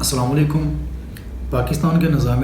السلام علیکم۔ پاکستان کے نظام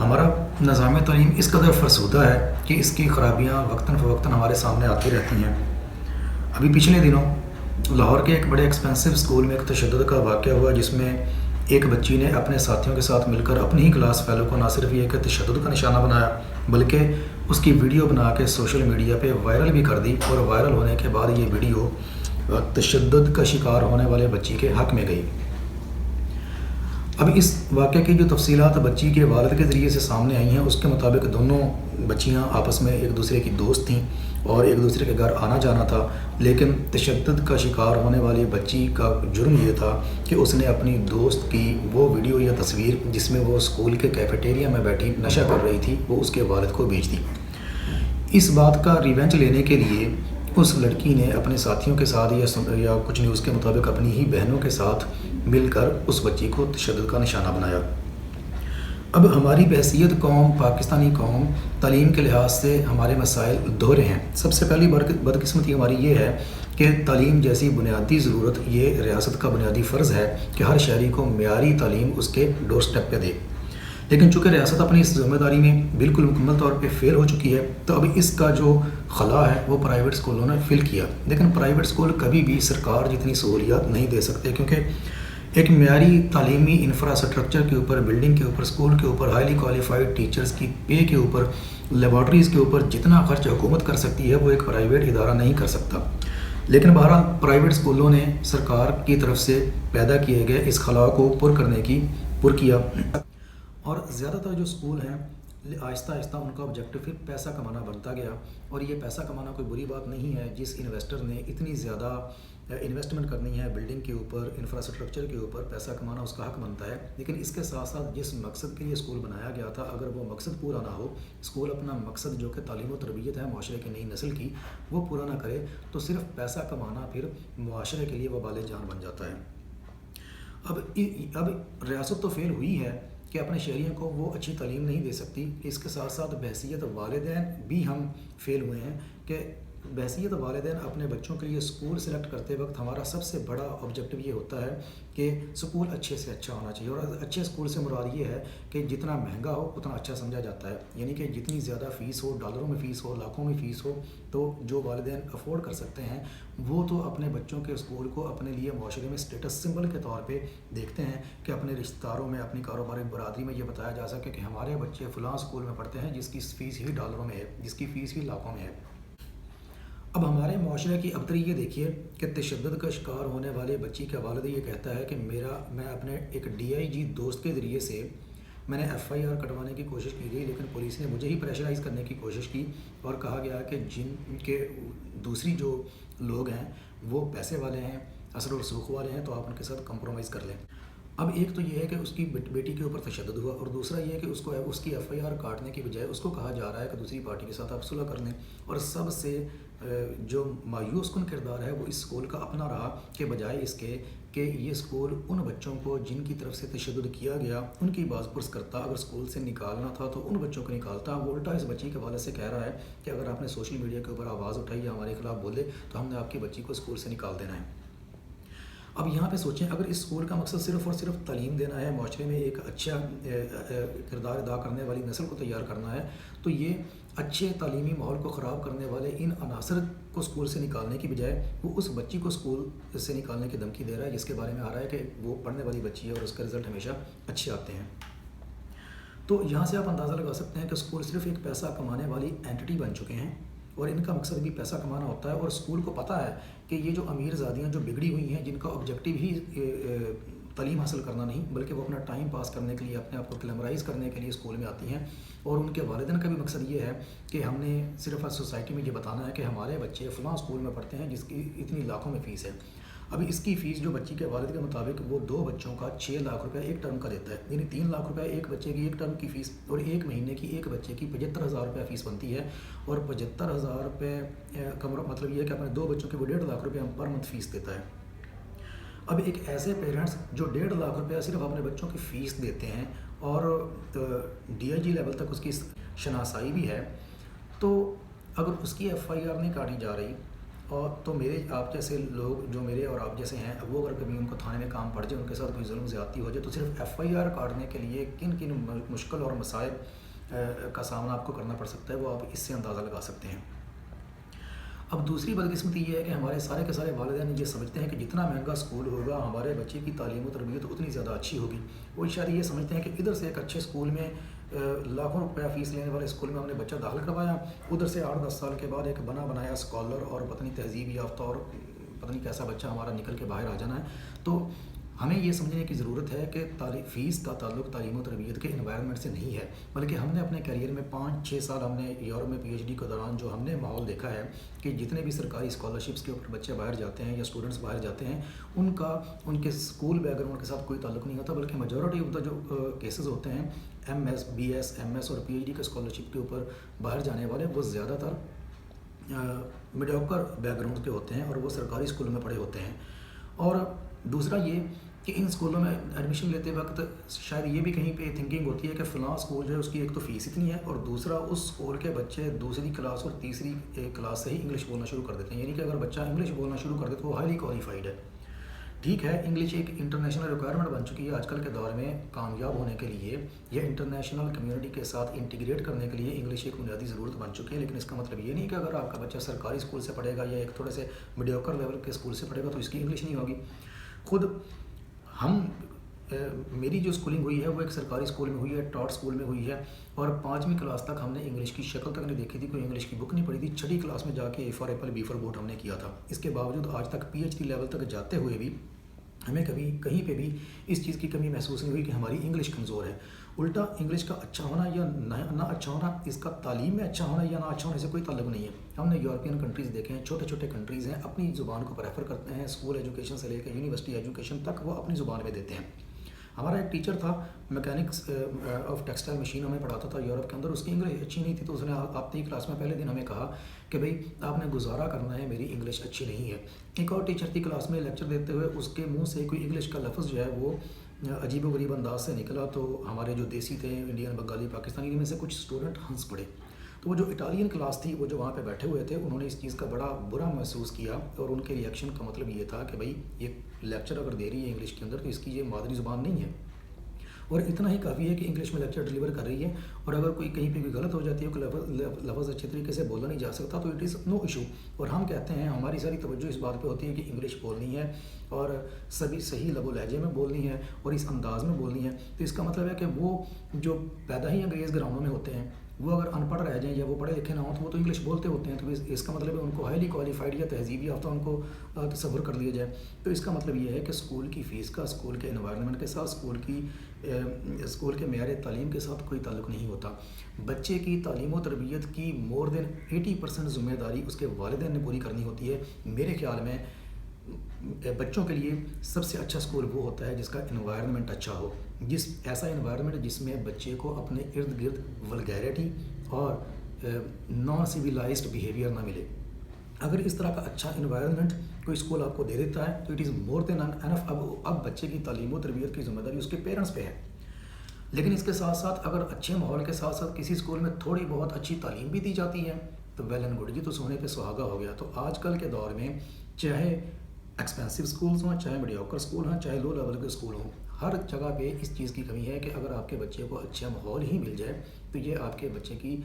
ہمارا نظام تعلیم اس قدر فرسودہ ہے کہ اس کی خرابیاں وقتاً فوقتاً ہمارے سامنے آتی رہتی ہیں۔ ابھی پچھلے دنوں لاہور کے ایک بڑے ایکسپینسو اسکول میں ایک تشدد کا واقعہ ہوا، جس میں ایک بچی نے اپنے ساتھیوں کے ساتھ مل کر اپنی ہی کلاس فیلو کو نہ صرف یہ کہ تشدد کا نشانہ بنایا، بلکہ اس کی ویڈیو بنا کے سوشل میڈیا پہ وائرل بھی کر دی، اور وائرل ہونے کے بعد یہ ویڈیو تشدد کا شکار ہونے والے بچی کے حق میں گئی۔ اب اس واقعے کی جو تفصیلات بچی کے والد کے ذریعے سے سامنے آئی ہیں، اس کے مطابق دونوں بچیاں آپس میں ایک دوسرے کی دوست تھیں اور ایک دوسرے کے گھر آنا جانا تھا، لیکن تشدد کا شکار ہونے والی بچی کا جرم یہ تھا کہ اس نے اپنی دوست کی وہ ویڈیو یا تصویر جس میں وہ اسکول کے کیفیٹیریا میں بیٹھی نشہ کر رہی تھی، وہ اس کے والد کو بھیج دی۔ اس بات کا ریونج لینے کے لیے اس لڑکی نے اپنے ساتھیوں کے ساتھ یا کچھ نیوز کے مطابق اپنی ہی بہنوں کے ساتھ مل کر اس بچی کو تشدد کا نشانہ بنایا۔ اب ہماری بحیثیت قوم، پاکستانی قوم، تعلیم کے لحاظ سے ہمارے مسائل دوہرے ہیں۔ سب سے پہلی بدقسمتی ہماری یہ ہے کہ تعلیم جیسی بنیادی ضرورت یہ ریاست کا بنیادی فرض ہے کہ ہر شہری کو معیاری تعلیم اس کے ڈور سٹیپ پہ دے، لیکن چونکہ ریاست اپنی اس ذمہ داری میں بالکل مکمل طور پہ فیل ہو چکی ہے، تو اب اس کا جو خلا ہے وہ پرائیویٹ اسکولوں نے فل کیا۔ لیکن پرائیویٹ اسکول کبھی بھی سرکار جتنی سہولیات نہیں دے سکتے، کیونکہ ایک معیاری تعلیمی انفراسٹرکچر کے اوپر، بلڈنگ کے اوپر، اسکول کے اوپر، ہائیلی کوالیفائڈ ٹیچرز کی پے کے اوپر، لیبارٹریز کے اوپر جتنا خرچ حکومت کر سکتی ہے وہ ایک پرائیویٹ ادارہ نہیں کر سکتا۔ لیکن بہرحال پرائیویٹ اسکولوں نے سرکار کی طرف سے پیدا کیے گئے اس خلا کو پر کیا، اور زیادہ تر جو اسکول ہیں آہستہ آہستہ ان کا آبجیکٹو پھر پیسہ کمانا بنتا گیا۔ اور یہ پیسہ کمانا کوئی بری بات نہیں ہے، جس انویسٹر نے اتنی زیادہ انویسٹمنٹ کرنی ہے بلڈنگ کے اوپر، انفراسٹرکچر کے اوپر، پیسہ کمانا اس کا حق بنتا ہے۔ لیکن اس کے ساتھ ساتھ جس مقصد کے لیے اسکول بنایا گیا تھا، اگر وہ مقصد پورا نہ ہو، اسکول اپنا مقصد جو کہ تعلیم و تربیت ہے معاشرے کی نئی نسل کی، وہ پورا نہ کرے، تو صرف پیسہ کمانا پھر معاشرے کے لیے وبال جان بن جاتا ہے۔ اب ریاست تو فیل ہوئی ہے کہ اپنے شہریوں کو وہ اچھی تعلیم نہیں دے سکتی، اس کے ساتھ ساتھ بحیثیت والدین بھی ہم فیل ہوئے ہیں کہ بحیثیت والدین اپنے بچوں کے لیے اسکول سلیکٹ کرتے وقت ہمارا سب سے بڑا آبجیکٹو یہ ہوتا ہے کہ اسکول اچھے سے اچھا ہونا چاہیے، اور اچھے اسکول سے مراد یہ ہے کہ جتنا مہنگا ہو اتنا اچھا سمجھا جاتا ہے، یعنی کہ جتنی زیادہ فیس ہو، ڈالروں میں فیس ہو، لاکھوں میں فیس ہو، تو جو والدین افورڈ کر سکتے ہیں وہ تو اپنے بچوں کے اسکول کو اپنے لیے معاشرے میں اسٹیٹس سمبل کے طور پہ دیکھتے ہیں کہ اپنے رشتہ داروں میں، اپنی کاروباری برادری میں یہ بتایا جا سکے کہ ہمارے بچے فلاں اسکول میں پڑھتے ہیں جس کی فیس ہی ڈالروں میں ہے، جس کی فیس ہی لاکھوں میں ہے۔ اب ہمارے معاشرے کی ابتری یہ دیکھیے کہ تشدد کا شکار ہونے والے بچی کا والد یہ کہتا ہے کہ میں اپنے ایک DIG دوست کے ذریعے سے میں نے FIR کٹوانے کی کوشش کی گئی، لیکن پولیس نے مجھے ہی پریشرائز کرنے کی کوشش کی، اور کہا گیا کہ جن کے دوسری جو لوگ ہیں وہ پیسے والے ہیں، اثر و رسوخ والے ہیں، تو آپ ان کے ساتھ کمپرومائز کر لیں۔ اب ایک تو یہ ہے کہ اس کی بیٹی کے اوپر تشدد ہوا، اور دوسرا یہ ہے کہ اس کی FIR کاٹنے کی بجائے اس کو کہا جا رہا ہے کہ دوسری پارٹی کے ساتھ آپ صلح کر لیں۔ اور سب سے جو مایوس کن کردار ہے وہ اس اسکول کا اپنا رہا کہ بجائے اس کے کہ یہ اسکول ان بچوں کو جن کی طرف سے تشدد کیا گیا ان کی باز پرس کرتا، اگر اسکول سے نکالنا تھا تو ان بچوں کو نکالتا، وہ الٹا اس بچی کے والد سے کہہ رہا ہے کہ اگر آپ نے سوشل میڈیا کے اوپر آواز اٹھائی یا ہمارے خلاف بولے تو ہم نے آپ کی بچی کو اسکول سے نکال دینا ہے۔ اب یہاں پہ سوچیں، اگر اس اسکول کا مقصد صرف اور صرف تعلیم دینا ہے، معاشرے میں ایک اچھا کردار ادا کرنے والی نسل کو تیار کرنا ہے، تو یہ اچھے تعلیمی ماحول کو خراب کرنے والے ان عناصر کو اسکول سے نکالنے کی بجائے وہ اس بچی کو اسکول سے نکالنے کی دھمکی دے رہا ہے، جس کے بارے میں آ رہا ہے کہ وہ پڑھنے والی بچی ہے اور اس کا رزلٹ ہمیشہ اچھے آتے ہیں۔ تو یہاں سے آپ اندازہ لگا سکتے ہیں کہ اسکول صرف ایک پیسہ کمانے والی اینٹی بن چکے ہیں، اور ان کا مقصد بھی پیسہ کمانا ہوتا ہے، اور اسکول کو پتہ ہے کہ یہ جو امیر زادیاں جو بگڑی ہوئی ہیں، جن کا آبجیکٹو ہی تعلیم حاصل کرنا نہیں بلکہ وہ اپنا ٹائم پاس کرنے کے لیے، اپنے آپ کو گلیمرائز کرنے کے لیے اسکول میں آتی ہیں، اور ان کے والدین کا بھی مقصد یہ ہے کہ ہم نے صرف سوسائٹی میں یہ بتانا ہے کہ ہمارے بچے فلاں اسکول میں پڑھتے ہیں جس کی اتنی لاکھوں میں فیس ہے۔ ابھی اس کی فیس جو بچی کے والد کے مطابق وہ 2 بچوں کا 6 لاکھ روپے ایک ٹرم کا دیتا ہے، یعنی 3 لاکھ روپے ایک بچے کی ایک ٹرم کی فیس، اور ایک مہینے کی ایک بچے کی 75,000 روپے فیس بنتی ہے، اور 75,000 روپے کا مطلب یہ ہے کہ اپنے 2 بچوں کی وہ 1.5 لاکھ روپے پر منتھ فیس دیتا ہے۔ اب ایک ایسے پیرنٹس جو 1.5 لاکھ روپے صرف اپنے بچوں کی فیس دیتے ہیں اور DIG لیول تک اس کی شناسائی بھی ہے، تو اگر اس کی FIR نہیں کاٹی جا رہی اور تو میرے آپ جیسے لوگ جو میرے اور آپ جیسے ہیں، وہ اگر کبھی ان کو تھانے میں کام پڑ جائے، ان کے ساتھ کوئی ظلم زیادتی ہو جائے، تو صرف FIR کاٹنے کے لیے کن کن مشکل اور مصائب کا سامنا آپ کو کرنا پڑ سکتا ہے، وہ آپ اس سے اندازہ لگا سکتے ہیں۔ اب دوسری بدقسمتی یہ ہے کہ ہمارے سارے کے سارے والدین یہ سمجھتے ہیں کہ جتنا مہنگا اسکول ہوگا ہمارے بچے کی تعلیم و تربیت اتنی زیادہ اچھی ہوگی۔ وہ شاید یہ سمجھتے ہیں کہ ادھر سے ایک اچھے اسکول میں لاکھوں روپیہ فیس لینے والے اسکول میں ہم نے بچہ داخل کروایا، ادھر سے 8-10 سال کے بعد ایک بنا بنایا اسکالر اور پتہ نہیں تہذیب یافتہ اور پتہ نہیں کیسا بچہ ہمارا نکل کے باہر آ جانا ہے۔ تو ہمیں یہ سمجھنے کی ضرورت ہے کہ فیس کا تعلق تعلیم و تربیت کے انوائرمنٹ سے نہیں ہے، بلکہ ہم نے اپنے کیریئر میں 5-6 سال ہم نے یورپ میں PhD کے دوران جو ہم نے ماحول دیکھا ہے کہ جتنے بھی سرکاری اسکالرشپس کے اوپر بچے باہر جاتے ہیں یا اسٹوڈنٹس باہر جاتے ہیں، ان کے اسکول بیک گراؤنڈ کے ساتھ کوئی تعلق نہیں ہوتا، بلکہ میجورٹی آف دا جو کیسز ہوتے ہیں MS BS MS اور PhD کے اسکالرشپ کے اوپر باہر جانے والے، وہ زیادہ تر میڈیوکر بیک گراؤنڈ کے ہوتے ہیں اور وہ سرکاری اسکولوں میں پڑھے ہوتے ہیں۔ اور دوسرا یہ کہ ان اسکولوں میں ایڈمیشن لیتے وقت شاید یہ بھی کہیں پہ تھنکنگ ہوتی ہے کہ فلاں اسکول جو ہے اس کی ایک تو فیس اتنی ہے، اور دوسرا اس اسکول کے بچے دوسری کلاس اور تیسری کلاس سے ہی انگلش بولنا شروع کر دیتے ہیں، یعنی کہ اگر بچہ انگلش بولنا شروع کر دے تو وہ ہائیلی کوالیفائڈ ہے۔ ٹھیک ہے، انگلش ایک انٹرنیشنل ریکوائرمنٹ بن چکی ہے آج کل کے دور میں، کامیاب ہونے کے لیے یا انٹرنیشنل کمیونٹی کے ساتھ انٹیگریٹ کرنے کے لیے انگلش ایک بنیادی ضرورت بن چکی ہے، لیکن اس کا مطلب یہ نہیں کہ اگر آپ کا بچہ سرکاری اسکول سے پڑھے گا یا ایک تھوڑے سے میڈیوکر لیول کے اسکول سے پڑھے گا تو اس کی انگلش نہیں ہوگی۔ خود میری جو اسکولنگ ہوئی ہے وہ ایک سرکاری اسکول میں ہوئی ہے، ٹاٹ اسکول میں ہوئی ہے، اور 5ویں کلاس تک ہم نے انگلش کی شکل تک نہیں دیکھی تھی، کوئی انگلش کی بک نہیں پڑھی تھی۔ 6ٹھی کلاس میں جا کے A for apple B for boat ہم نے کیا تھا۔ اس کے باوجود آج تک PhD لیول تک جاتے ہوئے بھی ہمیں کبھی کہیں پہ بھی اس چیز کی کمی محسوس نہیں ہوئی کہ ہماری انگلش کمزور ہے۔ الٹا انگلش کا اچھا ہونا یا نہ اچھا ہونا، اس کا تعلیم میں اچھا ہونا یا نہ اچھا ہونے سے کوئی تعلق نہیں ہے۔ ہم نے یورپین کنٹریز دیکھے ہیں، چھوٹے چھوٹے کنٹریز ہیں، اپنی زبان کو پریفر کرتے ہیں، اسکول ایجوکیشن سے لے کے یونیورسٹی ایجوکیشن تک وہ اپنی زبان میں دیتے ہیں۔ ہمارا ایک ٹیچر تھا میکینکس آف ٹیکسٹائل مشین ہمیں پڑھاتا تھا یورپ کے اندر، اس کی انگلش اچھی نہیں تھی، تو اس نے آتے ہی کلاس میں پہلے دن ہمیں کہا کہ بھئی آپ نے گزارا کرنا ہے، میری انگلش اچھی نہیں ہے۔ ایک اور ٹیچر تھی کلاس میں لیکچر دیتے ہوئے، اس کے منہ سے کوئی انگلش کا لفظ جو ہے وہ عجیب و غریب انداز سے نکلا، تو ہمارے جو دیسی تھے انڈین بنگالی پاکستانی میں سے کچھ اسٹوڈنٹ ہنس پڑے۔ تو وہ جو اٹالین کلاس تھی، وہ جو وہاں پہ بیٹھے ہوئے تھے، انہوں نے اس چیز کا بڑا برا محسوس کیا، اور ان کے ریئیکشن کا مطلب یہ تھا کہ بھئی یہ لیکچر اگر دے رہی ہے انگلش کے اندر تو اس کی یہ مادری زبان نہیں ہے، اور اتنا ہی کافی ہے کہ انگلش میں لیکچر ڈلیور کر رہی ہے، اور اگر کوئی کہیں پہ کوئی غلط ہو جاتی ہے، کوئی لفظ اچھے طریقے سے بولا نہیں جا سکتا تو اٹ از نو ایشو، اور ہم کہتے ہیں ہماری ساری توجہ اس بات پہ ہوتی ہے کہ انگلش بولنی ہے اور سبھی صحیح لب و لہجے میں بولنی ہے اور اس انداز میں بولنی ہے۔ تو اس کا مطلب ہے کہ وہ جو پیدا ہی انگریز گراؤنڈوں میں ہوتے ہیں، وہ اگر ان پڑھ رہ جائیں یا وہ پڑھے لکھے نہ ہوں تو وہ تو انگلش بولتے ہوتے ہیں، تو اس کا مطلب ہے ان کو ہائیلی کوالیفائڈ یا تہذیبی یافتہ ان کو تصور کر لیا جائے۔ تو اس کا مطلب یہ ہے کہ اسکول کی فیس کا اسکول کے انوائرمنٹ کے ساتھ، اسکول کے معیار تعلیم کے ساتھ کوئی تعلق نہیں ہوتا۔ بچے کی تعلیم و تربیت کی مور دین 80% ذمہ داری اس کے والدین نے پوری کرنی ہوتی ہے۔ میرے خیال میں بچوں کے لیے سب سے اچھا اسکول وہ ہوتا ہے جس کا انوائرمنٹ اچھا ہو، ایسا انوائرمنٹ جس میں بچے کو اپنے ارد گرد ولگیرٹی اور نان سویلائزڈ بیہیویئر نہ ملے۔ اگر اس طرح کا اچھا انوائرمنٹ کوئی اسکول آپ کو دے دیتا ہے تو اٹ از مور دین انف۔ اب بچے کی تعلیم و تربیت کی ذمہ داری اس کے پیرنٹس پہ ہے، لیکن اس کے ساتھ ساتھ اگر اچھے ماحول کے ساتھ ساتھ کسی اسکول میں تھوڑی بہت اچھی تعلیم بھی دی جاتی ہے تو ویل اینڈ گڈ، یہ تو سونے پہ سہاگا ہو گیا۔ تو آج کل کے دور میں چاہے ایکسپینسو اسکولز ہوں، چاہے میڈیوکر اسکول ہوں، چاہے لو لیول کے اسکول ہوں، ہر جگہ پہ اس چیز کی کمی ہے کہ اگر آپ کے بچے کو اچھا ماحول ہی مل جائے تو یہ آپ کے بچے کی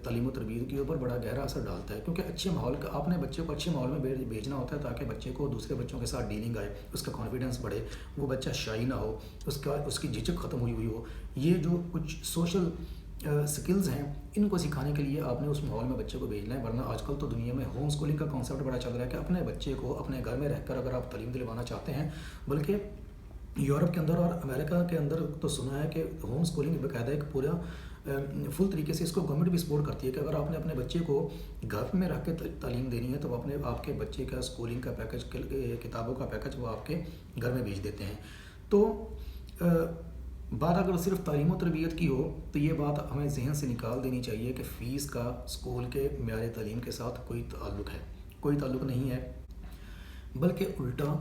تعلیم و تربیت کے اوپر بڑا گہرا اثر ڈالتا ہے، کیونکہ اچھے ماحول کا آپ نے بچے کو اچھے ماحول میں بھیجنا ہوتا ہے تاکہ بچے کو دوسرے بچوں کے ساتھ ڈیلنگ آئے، اس کا کانفیڈنس بڑھے، وہ بچہ شائی نہ ہو، اس کی جھجک ختم ہوئی ہو۔ یہ جو کچھ سوشل سکلز ہیں ان کو سکھانے کے لیے آپ نے اس ماحول میں بچے کو بھیجنا ہے، ورنہ آج کل تو دنیا میں ہوم اسکولنگ کا کانسیپٹ بڑا چل رہا ہے کہ اپنے بچے کو اپنے گھر میں رہ کر اگر آپ تعلیم دلوانا چاہتے ہیں، بلکہ یورپ کے اندر اور امریکہ کے اندر تو سنا ہے کہ ہوم اسکولنگ باقاعدہ ایک پورا فل طریقے سے اس کو گورنمنٹ بھی سپورٹ کرتی ہے کہ اگر آپ نے اپنے بچے کو گھر میں رکھ کے تعلیم دینی ہے تو وہ آپ کے بچے کا اسکولنگ کا پیکج، کتابوں کا پیکج وہ آپ کے گھر میں بھیج دیتے ہیں۔ تو بات اگر صرف تعلیم و تربیت کی ہو تو یہ بات ہمیں ذہن سے نکال دینی چاہیے کہ فیس کا اسکول کے معیار تعلیم کے ساتھ کوئی تعلق نہیں ہے، بلکہ الٹا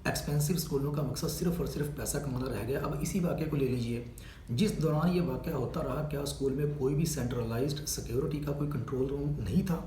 ایکسپینسو اسکولوں کا مقصد صرف اور صرف پیسہ کمانا رہ گیا۔ اب اسی واقعے کو لے لیجئے، جس دوران یہ واقعہ ہوتا رہا کیا اسکول میں کوئی بھی سینٹرلائزڈ سیکیورٹی کا کوئی کنٹرول روم نہیں تھا؟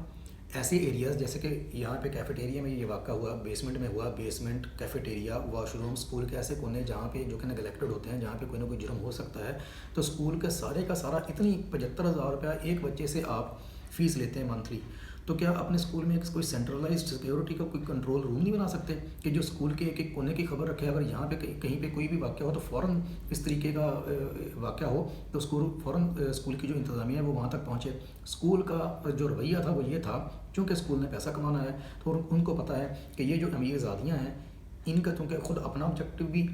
ایسے ایریاز جیسے کہ یہاں پہ کیفیٹیریا میں یہ واقع ہوا، بیسمنٹ میں ہوا، basement, cafeteria, wash room, school کے ایسے کونے جہاں پہ جو کہ نگلیکٹڈ ہوتے ہیں، جہاں پہ کوئی نہ کوئی جرم ہو سکتا ہے، تو اسکول کا سارے کا سارا اتنی 75,000 روپیہ ایک بچے سے آپ فیس لیتے ہیں منتھلی، تو کیا اپنے اسکول میں کوئی سینٹرلائزڈ سیکیورٹی کا کوئی کنٹرول روم نہیں بنا سکتے کہ جو اسکول کے ایک ایک کونے کی خبر رکھے؟ اگر یہاں پہ کہیں پہ کوئی بھی واقعہ ہو تو فوراً اس طریقے کا واقعہ ہو تو فوراً اسکول کی جو انتظامیہ ہے وہ وہاں تک پہنچے۔ اسکول کا جو رویہ تھا وہ یہ تھا، چونکہ اسکول نے پیسہ کمانا ہے تو ان کو پتہ ہے کہ یہ جو امیر زادیاں ہیں ان کا چونکہ خود اپنا آبجیکٹو بھی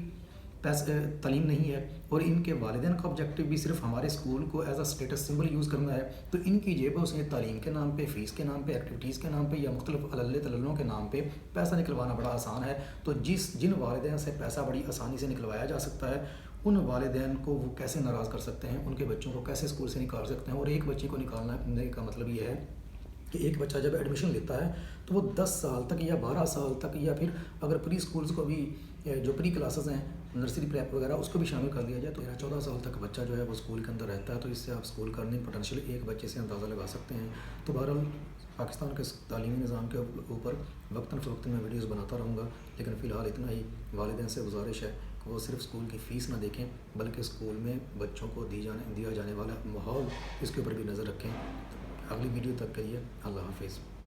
تعلیم نہیں ہے، اور ان کے والدین کا آبجیکٹو بھی صرف ہمارے اسکول کو as a status symbol use کرنا ہے، تو ان کی جیبوں سے تعلیم کے نام پہ، فیس کے نام پہ، ایکٹیویٹیز کے نام پہ یا مختلف علل تللوں کے نام پہ پیسہ نکلوانا بڑا آسان ہے۔ تو جن والدین سے پیسہ بڑی آسانی سے نکلوایا جا سکتا ہے ان والدین کو وہ کیسے ناراض کر سکتے ہیں، ان کے بچوں کو کیسے اسکول سے نکال سکتے ہیں؟ اور ایک بچے کو نکالنے کا مطلب یہ ہے کہ ایک بچہ جب ایڈمیشن لیتا ہے تو وہ 10 سال تک یا 12 سال تک، یا پھر اگر پری اسکولز کو بھی جو پری کلاسز ہیں، نرسری پریپ وغیرہ، اس کو بھی شامل کر دیا جائے تو 14 سال تک بچہ جو ہے وہ اسکول کے اندر رہتا ہے۔ تو اس سے آپ اسکول کا ارننگ پوٹینشیل ایک بچے سے اندازہ لگا سکتے ہیں۔ تو بہرحال پاکستان کے تعلیمی نظام کے اوپر وقتاً فوقتاً میں ویڈیوز بناتا رہوں گا، لیکن فی الحال اتنا ہی۔ والدین سے گزارش ہے کہ وہ صرف اسکول کی فیس نہ دیکھیں بلکہ اسکول میں بچوں کو دیا جانے والا ماحول، اس کے اوپر بھی نظر رکھیں۔ اگلی ویڈیو تک کے لیے اللہ حافظ۔